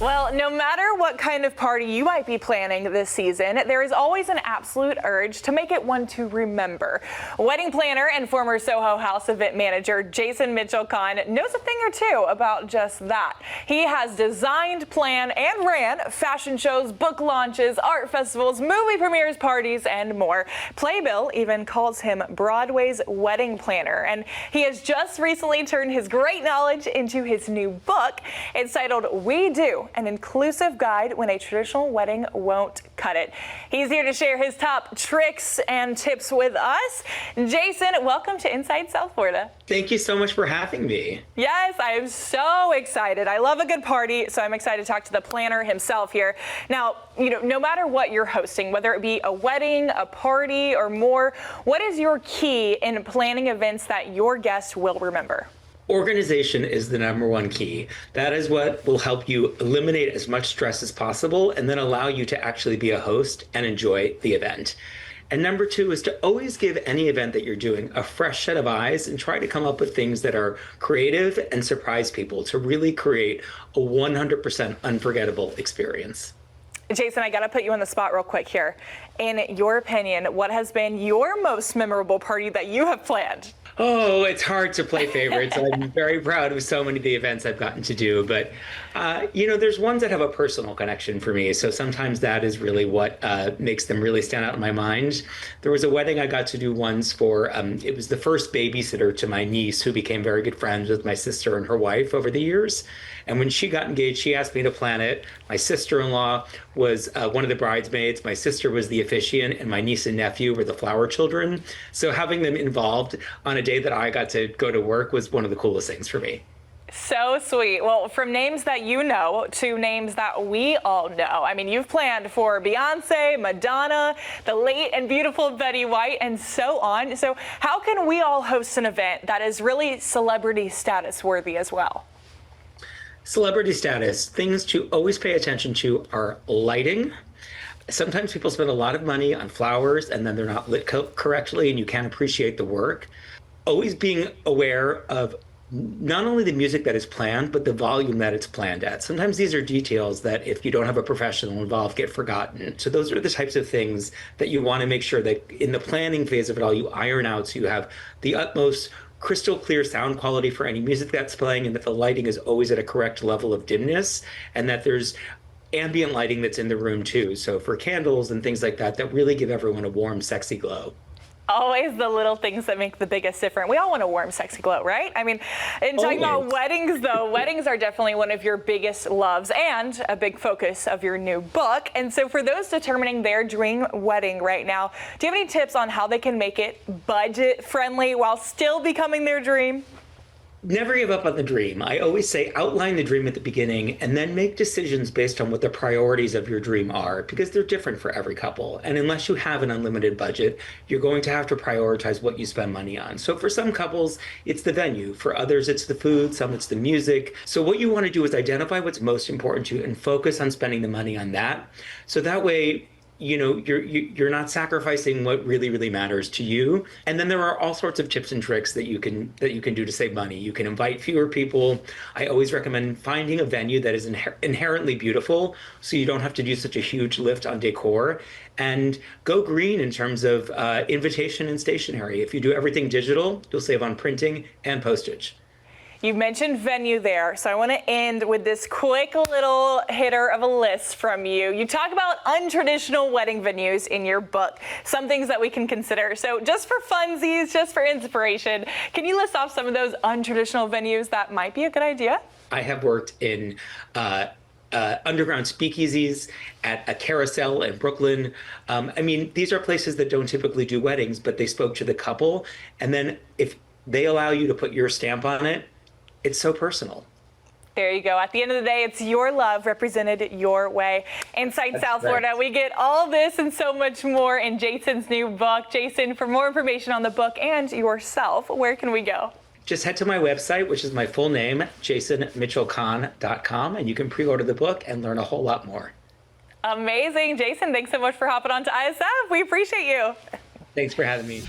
Well, no matter what kind of party you might be planning this season, there is always an absolute urge to make it one to remember. Wedding planner and former Soho House event manager Jason Mitchell-Kahn knows a thing or two about just that. He has designed, planned, and ran fashion shows, book launches, art festivals, movie premieres, parties, and more. Playbill even calls him Broadway's wedding planner, and he has just recently turned his great knowledge into his new book. It's titled We Do, an inclusive guide when a traditional wedding won't cut it. He's here to share his top tricks and tips with us. Jason, welcome to Inside South Florida. Thank you so much for having me. Yes, I am so excited. I love a good party, so I'm excited to talk to the planner himself here. Now, no matter what you're hosting, whether it be a wedding, a party, or more, what is your key in planning events that your guests will remember? Organization is the number one key. That is what will help you eliminate as much stress as possible and then allow you to actually be a host and enjoy the event. And number two is to always give any event that you're doing a fresh set of eyes and try to come up with things that are creative and surprise people to really create a 100% unforgettable experience. Jason, I got to put you on the spot real quick here. In your opinion, what has been your most memorable party that you have planned? Oh, it's hard to play favorites. I'm very proud of so many of the events I've gotten to do, but there's ones that have a personal connection for me. So sometimes that is really what makes them really stand out in my mind. There was a wedding I got to do once for, it was the first babysitter to my niece, who became very good friends with my sister and her wife over the years. And when she got engaged, she asked me to plan it. My sister-in-law was one of the bridesmaids. My sister was the officiant, and my niece and nephew were the flower children. So having them involved on a day that I got to go to work was one of the coolest things for me. So sweet. Well, from names that you know to names that we all know. I mean, you've planned for Beyonce, Madonna, the late and beautiful Betty White, and so on. So how can we all host an event that is really celebrity status worthy as well? Celebrity status, things to always pay attention to are lighting. Sometimes people spend a lot of money on flowers and then they're not lit correctly and you can't appreciate the work. Always being aware of not only the music that is planned, but the volume that it's planned at. Sometimes these are details that if you don't have a professional involved get forgotten. So those are the types of things that you want to make sure that in the planning phase of it all, you iron out so you have the utmost crystal clear sound quality for any music that's playing, and that the lighting is always at a correct level of dimness, and that there's ambient lighting that's in the room too. So for candles and things like that, that really give everyone a warm, sexy glow. Always the little things that make the biggest difference. We all want a warm, sexy glow, right? I mean, in talking about weddings, though, weddings are definitely one of your biggest loves and a big focus of your new book. And so for those determining their dream wedding right now, do you have any tips on how they can make it budget friendly while still becoming their dream? Never give up on the dream. I always say outline the dream at the beginning and then make decisions based on what the priorities of your dream are, because they're different for every couple. And unless you have an unlimited budget, you're going to have to prioritize what you spend money on. So for some couples, it's the venue. For others, it's the food. Some, it's the music. So what you want to do is identify what's most important to you and focus on spending the money on that. So that way, you're not sacrificing what really matters to you. And then there are all sorts of tips and tricks that you can do to save money. You can invite fewer people. I always recommend finding a venue that is inherently beautiful, so you don't have to do such a huge lift on decor. And go green in terms of invitation and stationery. If you do everything digital, you'll save on printing and postage. You mentioned venue there, so I want to end with this quick little hitter of a list from you. You talk about untraditional wedding venues in your book, some things that we can consider. So just for funsies, just for inspiration, can you list off some of those untraditional venues that might be a good idea? I have worked in underground speakeasies, at a carousel in Brooklyn. I mean, these are places that don't typically do weddings, but they spoke to the couple. And then if they allow you to put your stamp on it, it's so personal. There you go. At the end of the day, it's your love represented your way. Inside South Florida, we get all this and so much more in Jason's new book. Jason, for more information on the book and yourself, where can we go? Just head to my website, which is my full name, jasonmitchellkahn.com, and you can pre-order the book and learn a whole lot more. Amazing. Jason, thanks so much for hopping on to ISF. We appreciate you. Thanks for having me.